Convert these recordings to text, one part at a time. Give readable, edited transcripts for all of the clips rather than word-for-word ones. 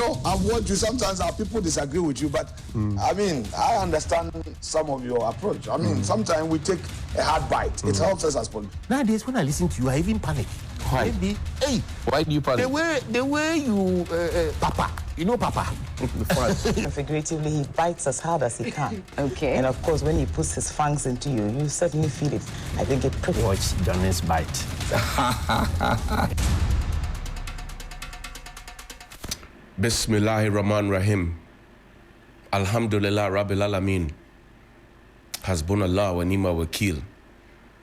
know, I've watched you. Sometimes our people disagree with you, but I mean, I understand some of your approach. I mean, sometimes we take a hard bite. It helps us as politicians. Nowadays, when I listen to you, I even panic. Why? Maybe, hey, Why do you panic? the way you, Papa, you know Papa. Figuratively, he bites as hard as he can. Okay. And of course, when he puts his fangs into you, you certainly feel it. I think it pretty much. Watch Johnny's bite. Bismillahir Rahman Rahim. Alhamdulillah Rabbil Alameen. Hasbunallah wa ni'mal wakil.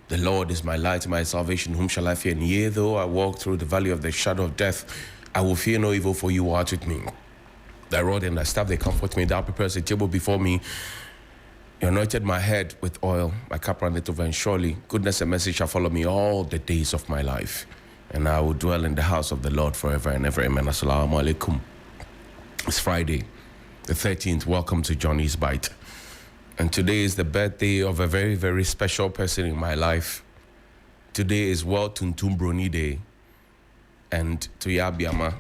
The Lord is my light, my salvation. Whom shall I fear? And yea, though I walk through the valley of the shadow of death, I will fear no evil, for you are with me. Thy rod and thy staff, they comfort me. Thou preparest a table before me. You anointed my head with oil. My cup runneth over, and surely goodness and mercy shall follow me all the days of my life. And I will dwell in the house of the Lord forever and ever. Amen. Assalamu alaikum. It's Friday, the 13th. Welcome to Johnny's Bite. And today is the birthday of a very, very special person in my life. Today is World Tuntum Broni Day. And to Yabiama,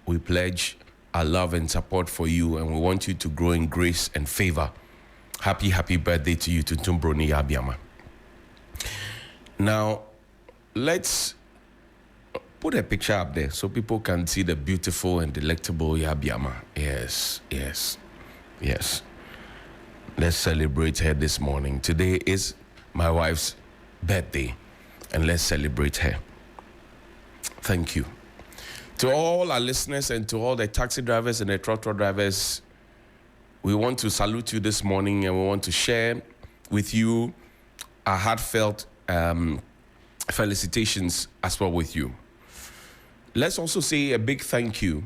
we pledge our love and support for you, and we want you to grow in grace and favor. Happy, happy birthday to you, Tuntum Broni Yabiama. Now, let's put a picture up there so people can see the beautiful and delectable Yabiama. Yes, yes, yes. Let's celebrate her this morning. Today is my wife's birthday, and let's celebrate her. Thank you. To all our listeners and to all the taxi drivers and the trotro drivers, we want to salute you this morning, and we want to share with you our heartfelt felicitations as well with you. Let's also say a big thank you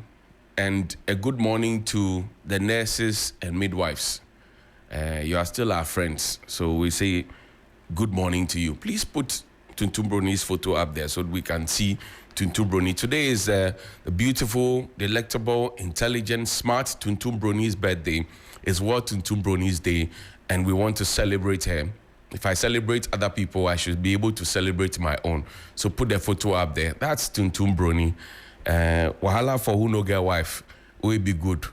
and a good morning to the nurses and midwives. You are still our friends, so we say good morning to you. Please put Tuntum Broni's photo up there so we can see Tuntum Broni. Today is the beautiful, delectable, intelligent, smart Tuntum Broni's birthday. It's World Tuntum Broni's Day, and we want to celebrate her. If I celebrate other people, I should be able to celebrate my own. So put the photo up there. That's Tuntum Broni. Wahala for who no get wife. We be good.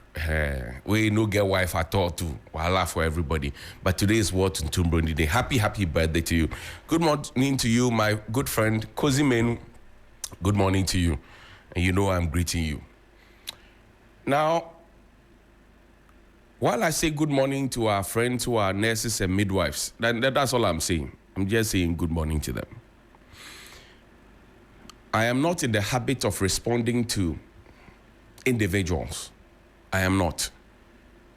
We no get wife at all too. Wahala for everybody. But today is World Tuntum Broni Day. Happy, happy birthday to you. Good morning to you, my good friend, Kozi Menu. Good morning to you. And you know I'm greeting you. Now, while I say good morning to our friends who are nurses and midwives, that's all I'm saying. I'm just saying good morning to them. I am not in the habit of responding to individuals. I am not.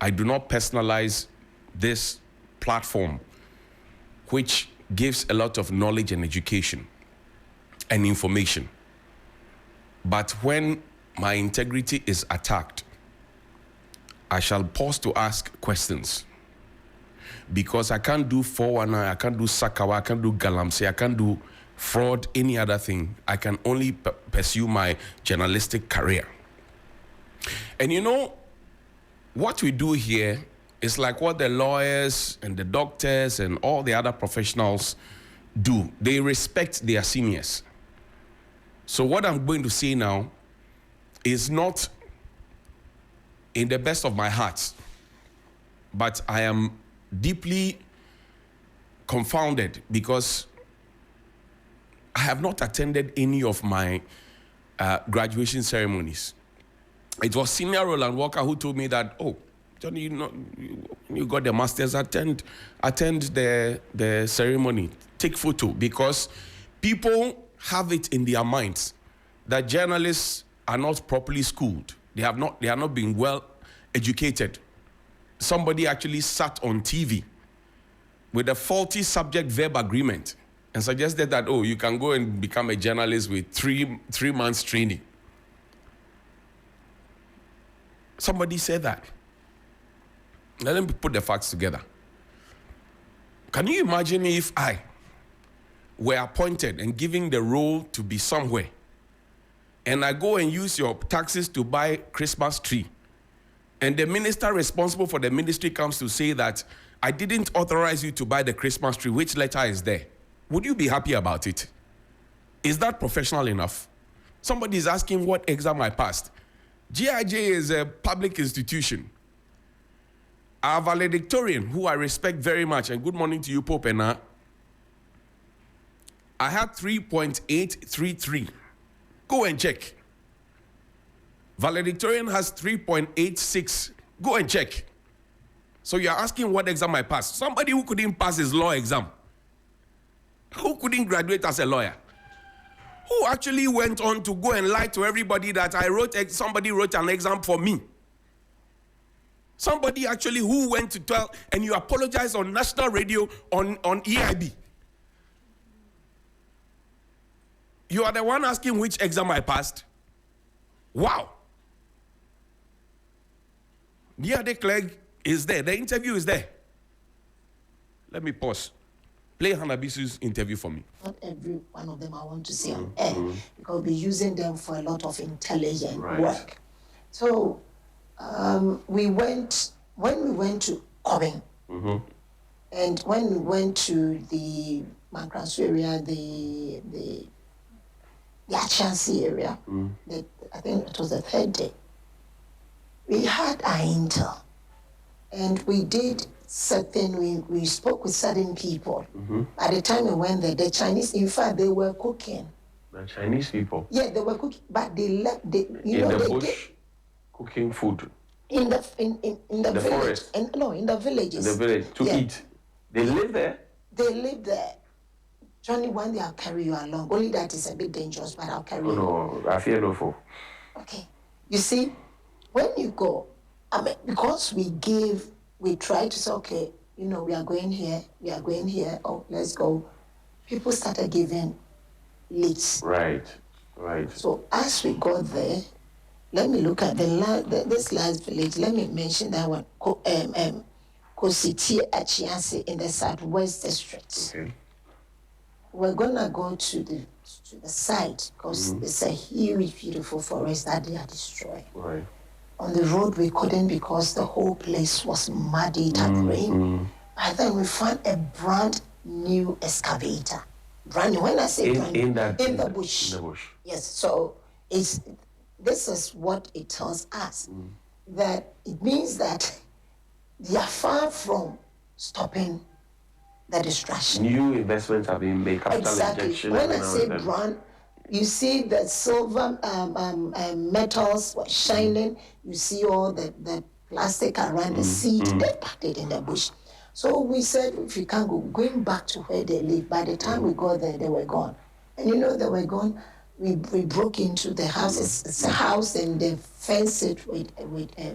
I do not personalize this platform, which gives a lot of knowledge and education and information. But when my integrity is attacked, I shall pause to ask questions. Because I can't do 419, I can't do Sakawa, I can't do Galamsey, I can't do fraud, any other thing. I can only pursue my journalistic career. And you know, what we do here is like what the lawyers and the doctors and all the other professionals do. They respect their seniors. So what I'm going to say now is not in the best of my heart, but I am deeply confounded because I have not attended any of my graduation ceremonies. It was Senior Roland Walker who told me that, oh, Johnny, you got the masters, attend the ceremony, take photo, because people have it in their minds that journalists are not properly schooled. They are not being well educated. Somebody actually sat on TV with a faulty subject-verb agreement and suggested that, oh, you can go and become a journalist with three months training. Somebody said that. Now let me put the facts together. Can you imagine if I were appointed and given the role to be somewhere, and I go and use your taxes to buy Christmas tree, and the minister responsible for the ministry comes to say that I didn't authorize you to buy the Christmas tree, which letter is there? Would you be happy about it? Is that professional enough? Somebody is asking what exam I passed, GIJ is a public institution. Our valedictorian, who I respect very much, and good morning to you, Pope Ena, I had 3.833. Go and check. Valedictorian has 3.86. Go and check. So you're asking what exam I passed. Somebody who couldn't pass his law exam. Who couldn't graduate as a lawyer. Who actually went on to go and lie to everybody that somebody wrote an exam for me. Somebody actually who went to tell, and you apologize on national radio on EIB. You are the one asking which exam I passed. Wow. The clerk is there. The interview is there. Let me pause. Play Hanna Bisiw's interview for me. Not every one of them I want to see on air because we're using them for a lot of intelligent work. So when we went to Kobing, and when we went to the Mankrasu area, the Achansi area, I think it was the third day, we had our intel, and we did certain, we spoke with certain people. By the time we went there, the Chinese, in fact, they were cooking. The Chinese people? Yeah, they were cooking, but they left, in the bush, cooking food? In the village. Forest? In the villages. In the village, to eat? They live there? They live there. Johnny, one day I'll carry you along. Only that is a bit dangerous, but I'll carry you. No, I fear no foe. Okay. You see, when you go, because we tried to say, okay, we are going here, oh, let's go. People started giving leads. Right. So as we got there, let me look at this last village. Let me mention that one, Kositi Achiasi in the Southwest District. Okay. We're gonna go to the site because it's a huge, beautiful forest that they are destroying. Right. On the road we couldn't because the whole place was muddy, it had rain. But then we found a brand new excavator. Brand new. When I say brand new, in the bush. Yes. So this is what it tells us, that it means that they are far from stopping the destruction. New investments have been made, capital injection. When I say brand, you see the silver metals shining. You see all the plastic around the seed. They packed it in the bush. So we said, if you can't go, going back to where they live. By the time we got there, they were gone. And they were gone. We broke into the house. It's a house, and they fenced it with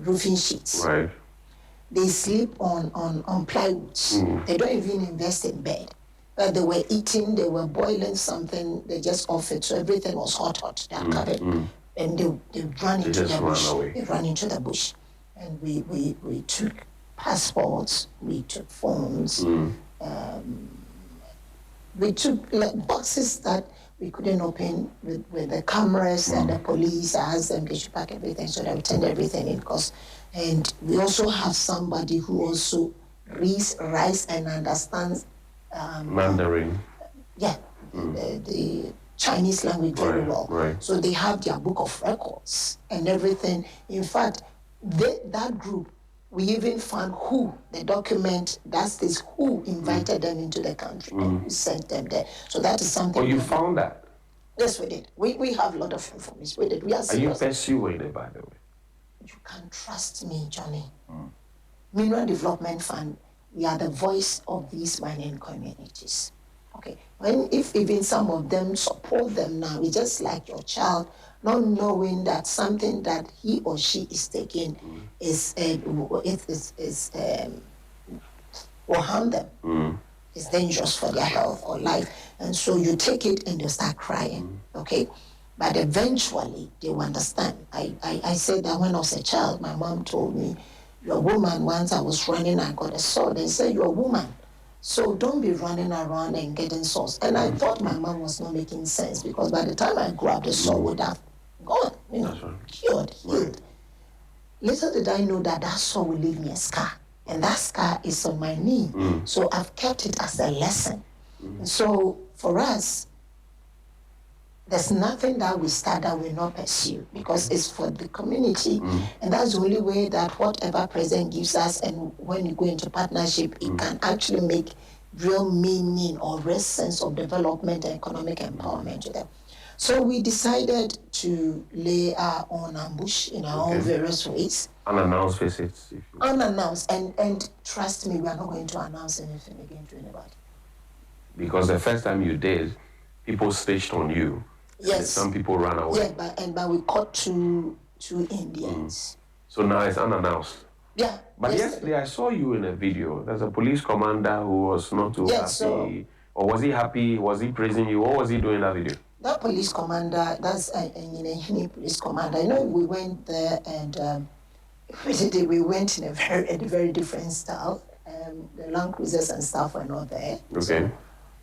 roofing sheets. Right. They sleep on plywoods. They don't even invest in bed. But they were eating, they were boiling something, they just offered, so everything was hot. They are covered. And they ran into the bush. They ran into the bush. And we took passports, we took phones, we took boxes that we couldn't open with the cameras and the police. I asked them they should pack everything, so they returned everything in course. And we also have somebody who also reads, writes, and understands Mandarin. Yeah, the Chinese language very well. Right. So they have their book of records and everything. In fact, that group, we even found the document that says who invited them into the country and who sent them there. So that is something. Oh, you found that? Yes, we did. We have a lot of information. We did. We are serious. Are you persuaded, by the way? You can trust me, Johnny. Mineral Development Fund, we are the voice of these mining communities. Okay. If even some of them support them now, it's just like your child not knowing that something that he or she is taking will harm them. It's dangerous for their health or life. And so you take it and you start crying. Okay? But eventually they will understand. I said that when I was a child, my mom told me, "You're a woman." Once I was running, I got a sword. They said, "You're a woman, so don't be running around and getting swords." And I thought my mom was not making sense because by the time I grabbed the sword, would have gone, cured, healed. Little did I know that sword will leave me a scar. And that scar is on my knee. So I've kept it as a lesson. So for us, there's nothing that we start that we not pursue because it's for the community, and that's the only way that whatever president gives us, and when you go into partnership, it can actually make real meaning or real sense of development and economic empowerment to them. So we decided to lay our own ambush in our own various ways. Unannounced visits. Unannounced, and trust me, we are not going to announce anything again to anybody. Because the first time you did, people snitched on you. Yes. Some people ran away. Yeah, but we caught two Indians. So now it's unannounced. Yeah. But yesterday I saw you in a video. There's a police commander who was not too happy. Or was he happy? Was he praising you? What was he doing in that video? That police commander, that's a police commander. You know, we went there and we went in a very different style. The Land Cruisers and stuff were not there. Okay. So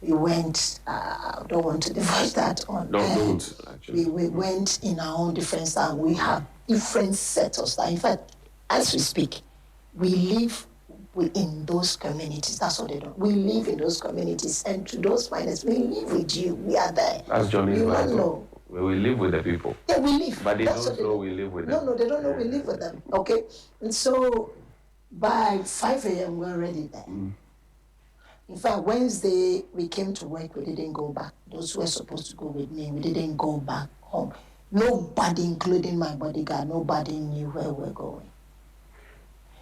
we went, I don't want to divulge that on. Don't actually. We went in our own different style. We have different sets of style. In fact, as we speak, we live in those communities. That's what they do. We live in those communities, and to those miners, we live with you. We are there. That's Johnny's You right. don't know. We live with the people. Yeah, we live. But they That's don't what know we live with them. No, they don't know we live with them. Okay? And so by 5 a.m., we're already there. In fact, Wednesday, we came to work, we didn't go back. Those who were supposed to go with me, we didn't go back home. Nobody, including my bodyguard, nobody knew where we were going.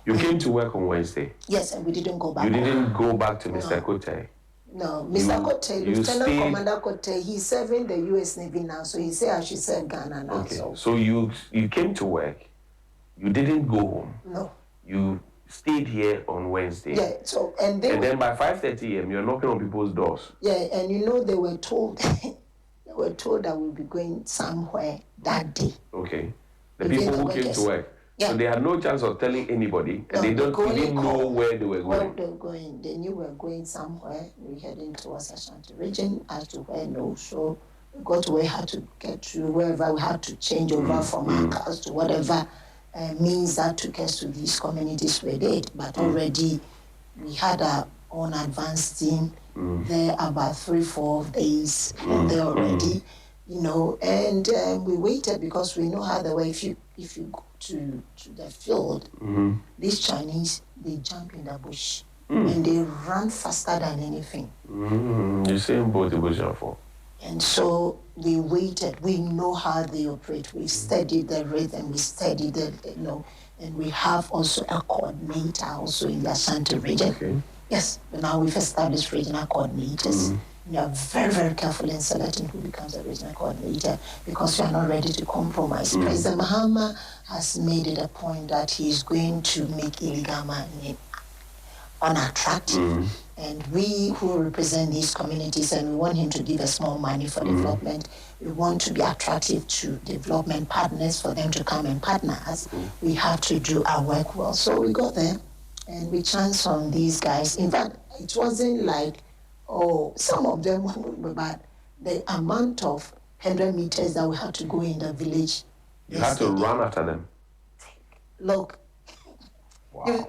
You came to work on Wednesday. Yes, and we didn't go back. You didn't go back to Mr. Kotei. No, Mr. Kotei, Lieutenant Commander Kotei, he's serving the U.S. Navy now, so he said I should serve Ghana now. Okay, so you came to work. You didn't go home. No. You stayed here on Wednesday. Yeah, so, and then by 5:30 a.m., you're knocking on people's doors. Yeah, and you know, they were told, that we'll be going somewhere that day. Okay. The people who came to work. Yeah. So they had no chance of telling anybody, and No, they didn't know where they were Where going. they were going. They knew we were going somewhere. We were heading towards Ashanti region. As to where, no. So we got to where we had to get to, wherever we had to change over from our cars to whatever means that took us to these communities we did. But already we had our own advanced team there about 3-4 days there already, you know, and we waited because we know how they were. If you go to the field, these Chinese, they jump in the bush and they run faster than anything. You same boat the bush for. And so we waited. We know how they operate. We studied the rhythm. We studied the, you know, and we have also a coordinator also in the Ashanti region. Okay. Yes, but now we've established regional coordinators. We are very careful in selecting who becomes a regional coordinator because we are not ready to compromise. President Mahama has made it a point that he is going to make illegal mining unattractive. And we who represent these communities, and we want him to give us more money for development, we want to be attractive to development partners for them to come and partner us. We have to do our work well. So we got there and we chanced on these guys. In fact, it wasn't like, oh, some of them were bad. The amount of 100 meters that we had to go in the village. You had to run after them. Look,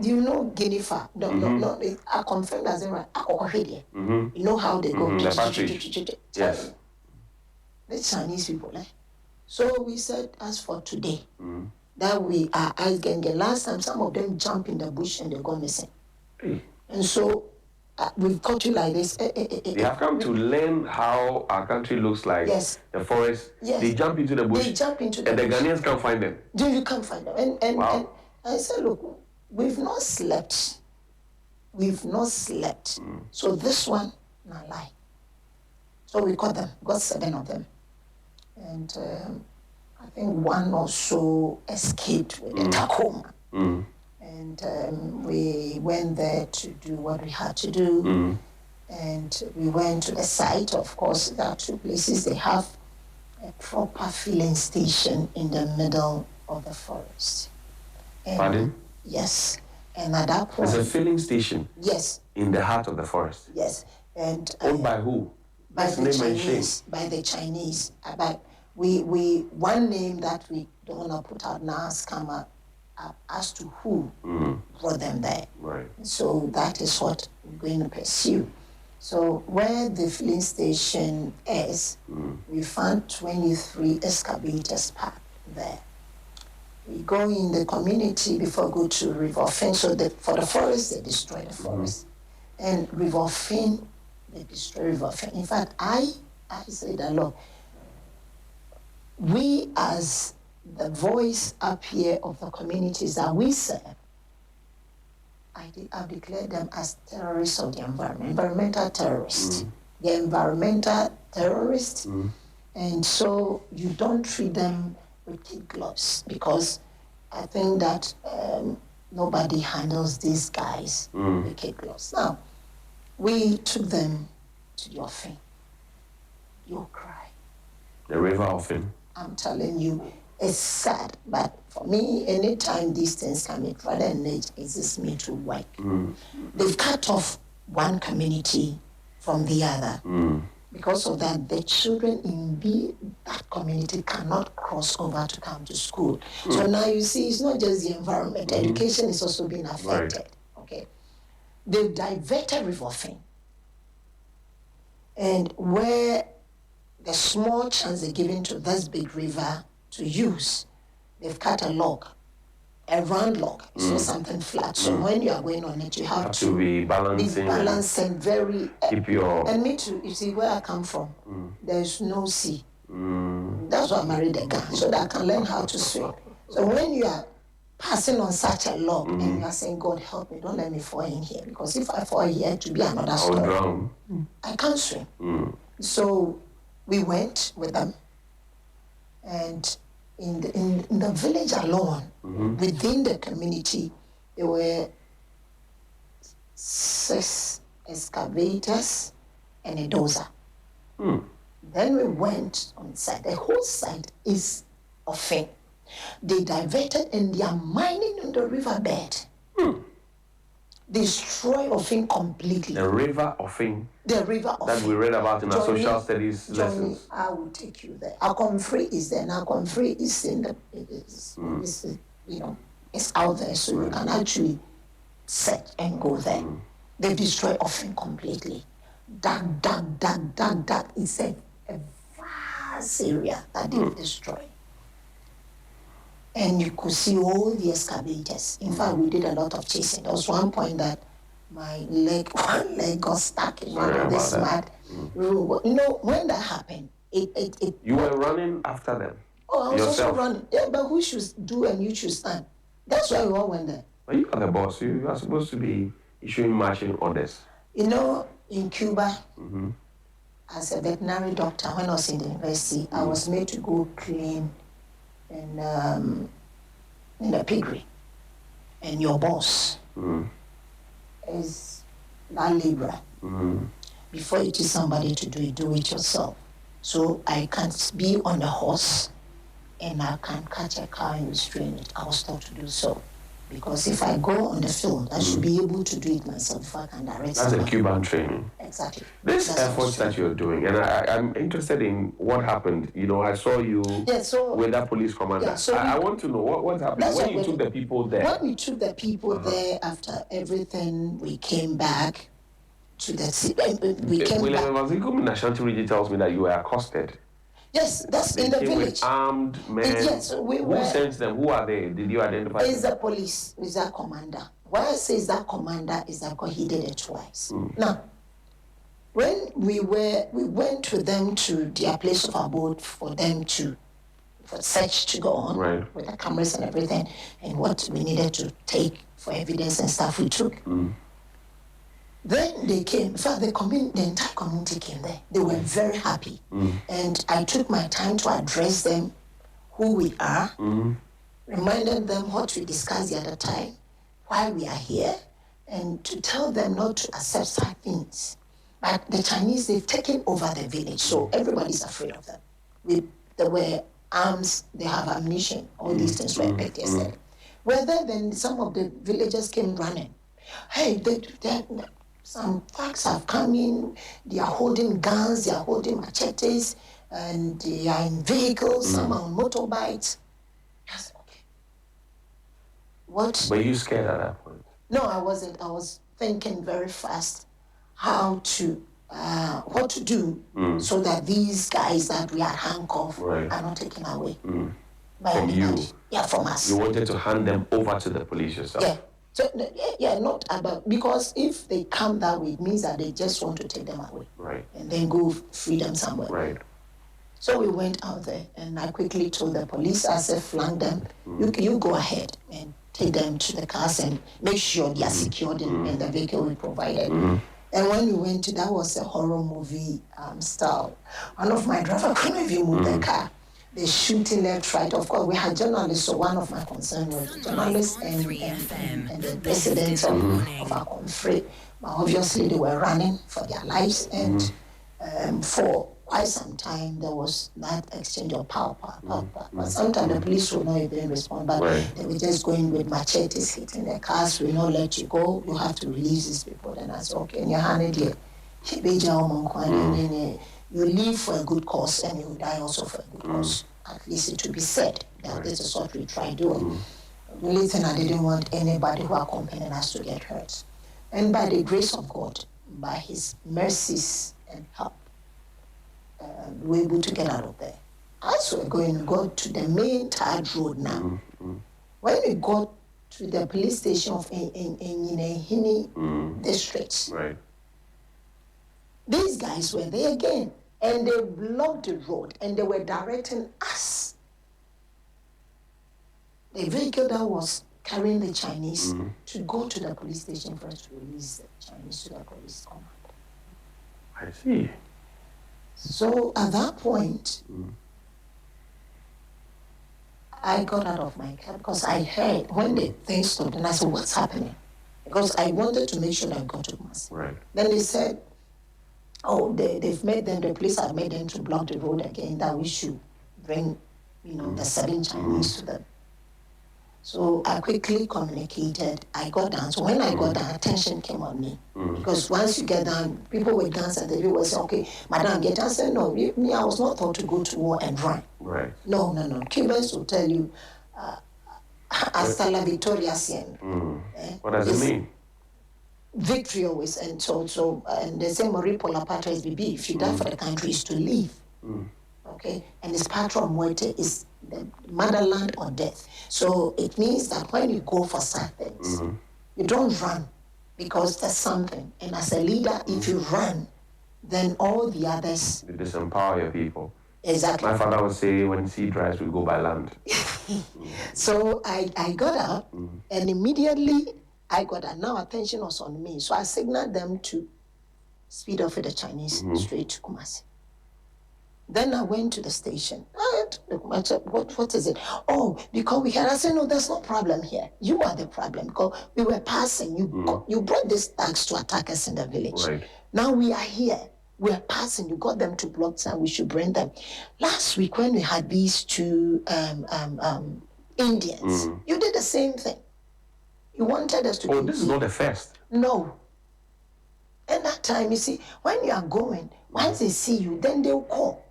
you know Guinea fowl. No, I confirm that's right. You know how they go. The partridge. Yes. The Chinese people, eh? So we said, as for today, that we are asking. Last time, some of them jump in the bush and they go missing. Hey. And so we've got you like this. They have come to learn how our country looks like. Yes. The forest. Yes. They jump into the bush. They jump into the and bush. the Ghanaians can't find them. You can't find them. And Wow. I said, look, we've not slept. We've not slept. So this one, not lie. So we caught them, got 7 of them. And I think one or so escaped with a Tacoma. And we went there to do what we had to do. And we went to the site. Of course, there are 2 places. They have a proper filling station in the middle of the forest. And Pardon? yes. And at that point... There's a filling station. Yes. In the heart of the forest. Yes. And owned by who? By That's the name and Chinese. By the Chinese. But we one name that we don't want to put out now has come up as to who brought them there. Right. So that is what we're going to pursue. So where the filling station is, we found 23 excavators parked there. We go in the community before we go to River Finn. So for the forest, they destroy the forest. And River Finn, they destroy River Finn. In fact, I say that, look, we as the voice up here of the communities that we serve, I've declared them as terrorists of the environment, environmental terrorists. They're environmental terrorists, and so you don't treat them with kid gloves, because I think that nobody handles these guys with kid gloves. Now, we took them to the offing. You'll cry. The river offing. I'm telling you, it's sad, but for me, anytime these things come, it rather engages me to work. They've cut off one community from the other. Because of that, the children in that community cannot cross over to come to school. So now you see, it's not just the environment, education is also being affected. Right. Okay, they've diverted River Finn, and where the small chance they're given to this big river to use, they've cut a log, a round log. It's not something flat. So when you are going on it, you have to be balancing very. Keep your. And me too. You see where I come from, there's no sea. That's why I married a guy, so that I can learn how to swim. So when you are passing on such a log and you are saying, God help me, don't let me fall in here, because if I fall here, it will be another story. I can't swim. So we went with them, and in the village alone, within the community, there were 6 excavators and a dozer. Then we went on site. The whole site is offing. They diverted and they are mining in the riverbed. Destroy offing completely. The river offing. The river offing. That we read about in our social studies lessons. I will take you there. Our Confrey is there. Now Confrey is in the, it's out there, so you can actually set and go there. They destroy offing completely. Dug. It's a vast area that they destroy. And you could see all the excavators. In fact, we did a lot of chasing. There was one point that one leg got stuck in one of this mud. When that happened, it. You were running after them. Oh, I was yourself. also running. Yeah, but who should do and you should stand? That's why we all went there. But you are the boss. You are supposed to be issuing marching orders. In Cuba, as a veterinary doctor, when I was in the university, I was made to go clean in a piggery. And your boss is that laborer. Before you teach somebody to do it yourself. So I can't be on a horse and I can't catch a car and restrain it. I was taught to do so. Because if I go on the field, I should be able to do it myself if I can direct That's somebody. a Cuban training. Exactly. This efforts that you're doing, and I'm interested in what happened. I saw you with that police commander. Yeah, so I want to know what happened when you took the people there. When we took the people there, after everything, we came back to the city. We came back. William Ashanti Region tells me that you were accosted. Yes, that's They in the came village. with armed men. Yes, Who sent them? Who are they? Did you identify It's them? the police. It's that commander. Why I say it's that commander is that because he did it twice. Now, when we went with them to their place of abode for search to go on with the cameras and everything, and what we needed to take for evidence and stuff we took. Then they came. In fact, the entire community came there. They were very happy. And I took my time to address them, who we are, reminded them what we discussed the other time, why we are here, and to tell them not to accept such things. But the Chinese, they've taken over the village, so everybody's afraid of them. There were arms, they have ammunition, all these things were back there. Well, then some of the villagers came running. Hey, some thugs have come in, they are holding guns, they are holding machetes, and they are in vehicles, some are on motorbikes. I said, okay. What? Were you scared at that point? No, I wasn't. I was thinking very fast how to what to do so that these guys that we had handcuffed are not taken away by from anybody. you. Yeah, from us. You wanted to hand them over to the police yourself. Yeah. So, not about, because if they come that way, it means that they just want to take them away. Right. And then go free them somewhere. Right. So we went out there, and I quickly told the police, I said, flank them. You go ahead and take them to the cars and make sure they are secured in the vehicle we provided. And when we went to, that was a horror movie style. One of my drivers couldn't even move the car. They shooting left, right. Of course, we had journalists, so one of my concerns was the journalists and the residents of our country. Obviously, they were running for their lives, and for quite some time, there was that exchange of power. But sometimes the police would not even respond, but they were just going with machetes, hitting the cars. We not let you go. You have to release these people. And I said, okay, and you're handed here. You live for a good cause, and you die also for a good cause. At least it to be said that this is what we try doing. The only thing, I didn't want anybody who accompanied us to get hurt. And by the grace of God, by His mercies and help, we were able to get out of there. As we're going to go to the main tarred road now, when we got to the police station of Hini district, these guys were there again, and they blocked the road, and they were directing us. The vehicle that was carrying the Chinese to go to the police station for us to release the Chinese to the police command. I see. So at that point, I got out of my cab because I heard when the thing stopped, and I said, what's happening? Because I wanted to make sure that I got to Mass. Then they said, oh, they've made them, the police have made them to block the road again, that we should bring, the 7 Chinese to them. So I quickly communicated. I got down. So when I got down, attention came on me. Because once you get down, people will dance and the people will say, okay, madam, get down. I said, no, me, I was not taught to go to war and run. No. Cubans will tell you, hasta la victoria siempre. What does it mean? Victory always. And so and they say, Mori por la patria is bibi. If you die for the country, is to live. Okay? And this patria muerte is the motherland or death. So it means that when you go for certain things, you don't run because there's something. And as a leader, if you run, then all the others... You disempower your people. Exactly. My father would say, when sea dries, we go by land. So I got up, and immediately I got up. Now attention was on me. So I signaled them to speed off with the Chinese straight to Kumasi. Then I went to the station. I said, what is it? Oh, because we had, I said, no, there's no problem here. You are the problem because we were passing. You brought these thugs to attack us in the village. Now we are here. We are passing. You got them to block and we should bring them. Last week when we had these 2 Indians, you did the same thing. You wanted us to... Oh, this is not the first. No. And that time, you see, when you are going, once they see you, then they'll call.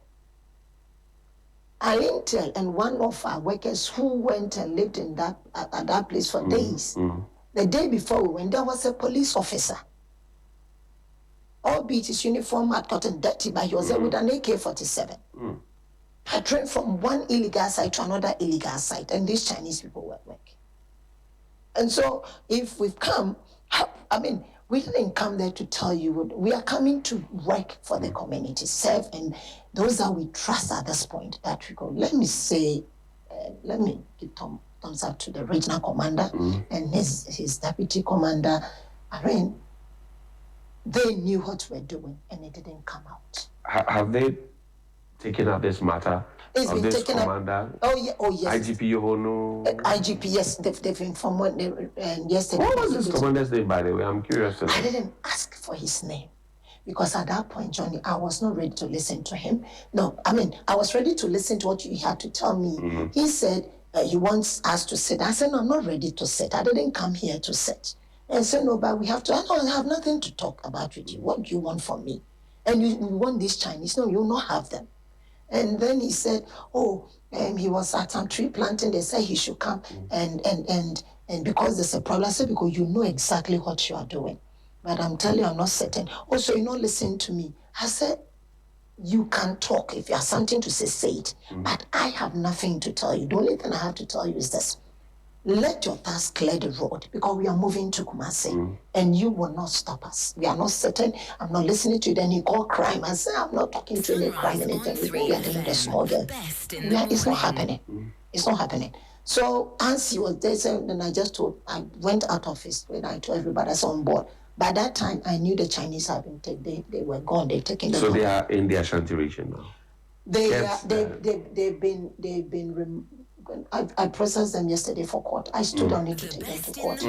Intel and one of our workers who went and lived in at that place for days. The day before we went, there was a police officer. Albeit his uniform had gotten dirty, but he was there with an AK-47. Patrolling from one illegal site to another illegal site, and these Chinese people were working. And so, if we've come, we didn't come there to tell you. We are coming to work for the community, serve, and those that we trust at this point that we go. Let me say, let me give thumbs up to the regional commander and his deputy commander. They knew what we're doing, and it didn't come out. Have they taken up this matter? It's been taken commander? Oh yes. IGP Yohono? IGP, yes, they've informed yesterday. What was this commander's name, by the way? I'm curious to know. I didn't ask for his name because at that point, Johnny, I was not ready to listen to him. No, I was ready to listen to what you had to tell me. He said he wants us to sit. I said, no, I'm not ready to sit. I didn't come here to sit. And said, no, but we have to. I have nothing to talk about with you. What do you want from me? And you want these Chinese? No, you will not have them. And then he said, he was at some tree planting. They said he should come. And because there's a problem, I said, because you know exactly what you are doing. But I'm telling you, I'm not certain. Also, you're not listening to me. I said, you can talk. If you have something to say, say it. But I have nothing to tell you. The only thing I have to tell you is this. Let your task clear the road because we are moving to Kumasi and you will not stop us. We are not certain. I'm not listening to you. Then you call crime. I say, I'm not talking to any crime, anything. We are doing the small game. It's not happening. It's not happening. So Ansi was there, and I went out of his when I told everybody that's on board. By that time, I knew the Chinese had been taken. They were gone. They've taken the. So they are in the Ashanti region now. They've been. I processed them yesterday for court. I still don't need to take them to court.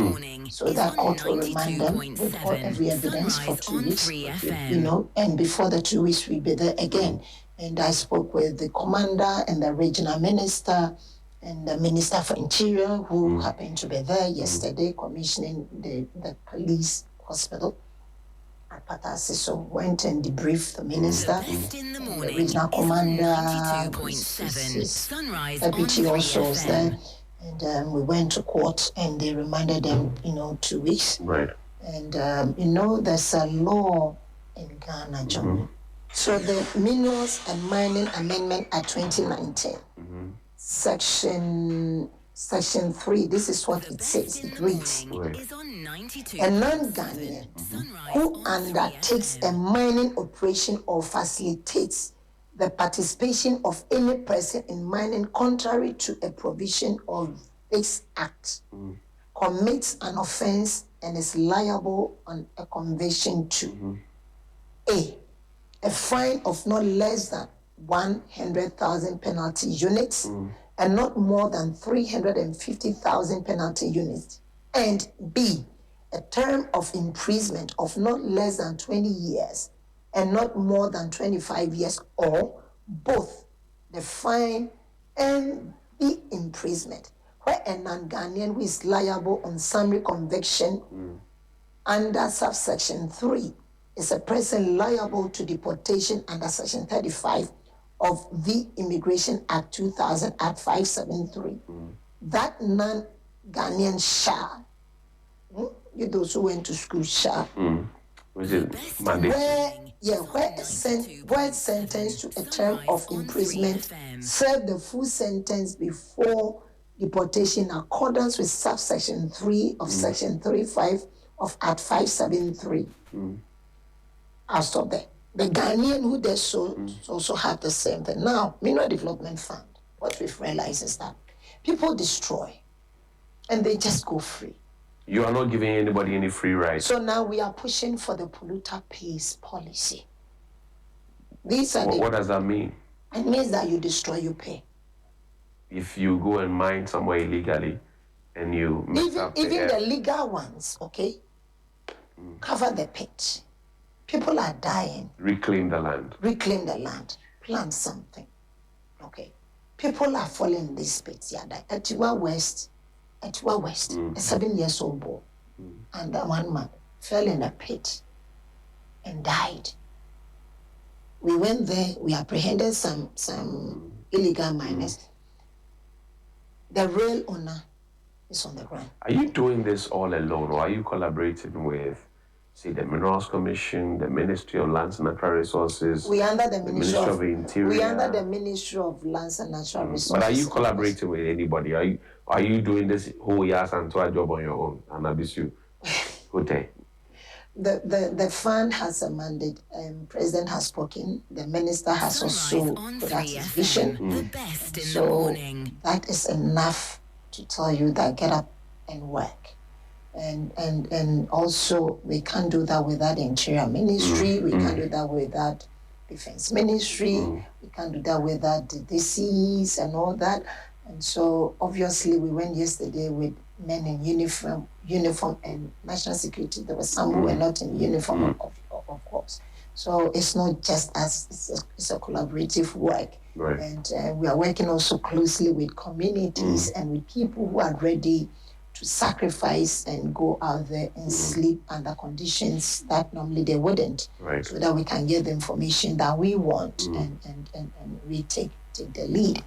So that court will remind them with all every evidence for 2 weeks. And before the 2 weeks, we'll be there again. And I spoke with the commander and the regional minister and the Minister for Interior, who happened to be there yesterday, commissioning the police hospital at Patasi. So went and debriefed the minister, the regional commander, his deputy also was there. And we went to court and they remanded them, 2 weeks. Right. And, there's a law in Ghana, John. So the Minerals and Mining Amendment Act 2019, Section 3, this is what it says. It reads, a non-Ghanaian who undertakes a mining operation or facilitates the participation of any person in mining contrary to a provision of this act commits an offense and is liable on a conviction to a fine of not less than 100,000 penalty units and not more than 350,000 penalty units, and B, a term of imprisonment of not less than 20 years and not more than 25 years, or both the fine and the imprisonment, where a non-Ghanaian who is liable on summary conviction under subsection 3 is a person liable to deportation under section 35 of the Immigration Act 2000 Act 573. That non-Ghanaian shall, you those who went to school shall, where sentenced to a term of imprisonment, serve the full sentence before deportation in accordance with subsection 3 of section 35 of Act 573. I'll stop there. The Ghanaian who does so also have the same thing. Now, Mineral Development Fund, what we've realized is that people destroy and they just go free. You are not giving anybody any free rides. So now we are pushing for the polluter pays policy. What does that mean? It means that you destroy, you pay. If you go and mine somewhere illegally and you even the legal ones, okay, cover the pit. People are dying. Reclaim the land. Plant something. Okay. People are falling in these pits. Yeah, like Etiwa West, a 7-year-old boy, and one man fell in a pit and died. We went there, we apprehended some illegal miners. The real owner is on the ground. Are you doing this all alone, or are you collaborating with, say, the Minerals Commission, the Ministry of Lands and Natural Resources? We under the Ministry of Interior. We under the Ministry of Lands and Natural Resources. But are you collaborating with anybody? Are you doing this whole Yas and Toa job on your own, Hanna Bisiw-Kotei? The fund has a mandate. President has spoken. The minister has also put out his vision. So that is enough to tell you that get up and work. And also we can't do that without the Interior Ministry. We can't do that without Defense Ministry. We can't do that without the DCs and all that. And so obviously we went yesterday with men in uniform and national security. There were some who were not in uniform, of course. So it's not just us, it's a collaborative work. Right. And we are working also closely with communities and with people who are ready to sacrifice and go out there and sleep under conditions that normally they wouldn't. Right. So that we can get the information that we want and we take the lead.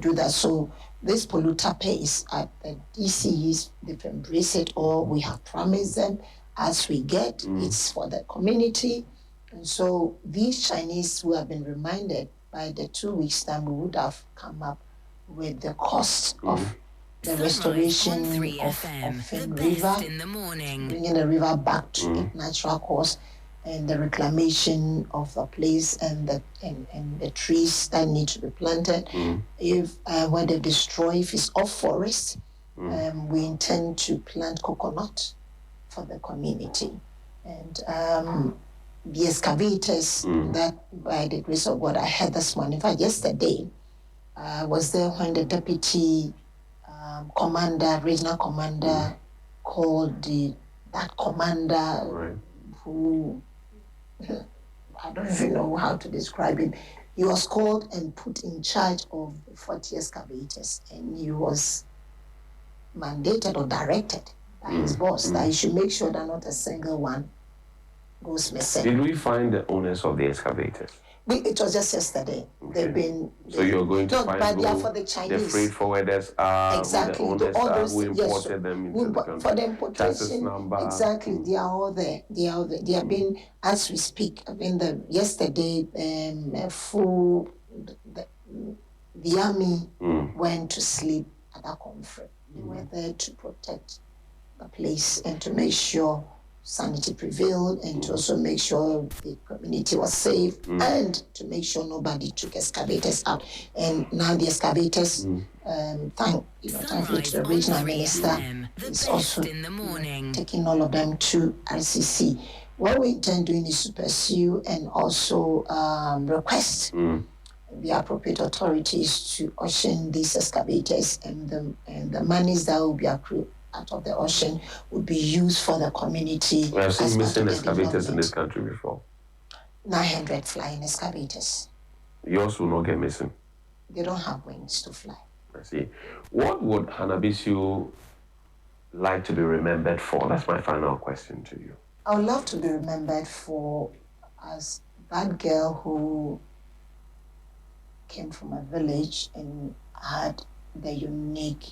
Do that. So this polluter pays at the DCs, they've embraced it all. We have promised them as we get, it's for the community. And so these Chinese who have been reminded, by the 2 weeks time, we would have come up with the cost of the restoration of Finn River, bringing the river back to its natural course, and the reclamation of the place and the trees that need to be planted. If when they destroy, if it's off forest, we intend to plant coconut for the community. And the excavators that, by the grace of God, I had this morning. In fact, yesterday, I was there when the deputy commander, regional commander, called that commander who, I don't even know how to describe him. He was called and put in charge of 40 excavators, and he was mandated or directed by his boss that he should make sure that not a single one goes missing. Did we find the owners of the excavators? It was just yesterday. Okay. They've been. So you're going to find but they are who for the Chinese. the freight forwarders are, Exactly. who the owners All are, those, who imported them into the country. For the Chassis importation, number. exactly. They are all there. They are all there. They have been, as we speak. I mean, yesterday, the army went to sleep at that conference. They were there to protect the place and to make sure sanity prevailed, and to also make sure the community was safe, and to make sure nobody took excavators out. And now the excavators, thankfully to the regional minister, is also taking all of them to RCC. What we intend doing is to pursue and also request the appropriate authorities to auction these excavators, and the monies that will be accrued out of the ocean would be used for the community. We have seen missing excavators in this country before. 900 flying excavators. Yours will not get missing. They don't have wings to fly. I see. What would Hanna Bisiw like to be remembered for? That's my final question to you. I would love to be remembered for as that girl who came from a village and had the unique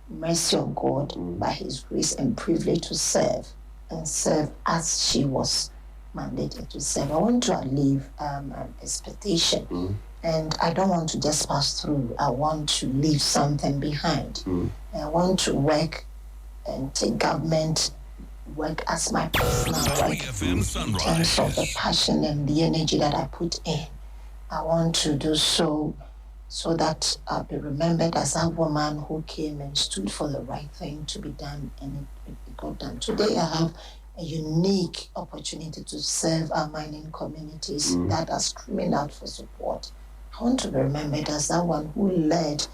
mercy of God by His grace and privilege to serve as she was mandated to serve. I want to leave an expectation, and I don't want to just pass through. I want to leave something behind. I want to work and take government work as my personal work in terms of the passion and the energy that I put in. I want to do so that I'll be remembered as a woman who came and stood for the right thing to be done, and it got done. Today I have a unique opportunity to serve our mining communities that are screaming out for support. I want to be remembered as that one who led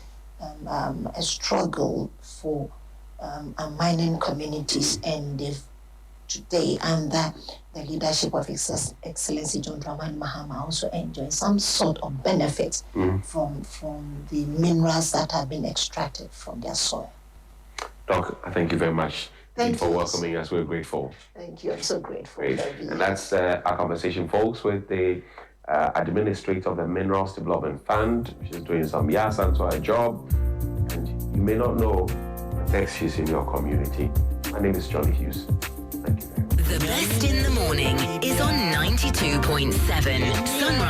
a struggle for our mining communities, and today under the leadership of Excellency John Dramani Mahama also enjoy some sort of benefits from the minerals that have been extracted from their soil. Doc, I thank you very much for welcoming us. We're grateful. Thank you. I'm so grateful. And that's our conversation, folks, with the administrator of the Minerals Development Fund. She's doing some and so her job. And you may not know the next she's in your community. My name is Johnny Hughes. Thank you very much. The best in the morning is on 92.7 Sunrise.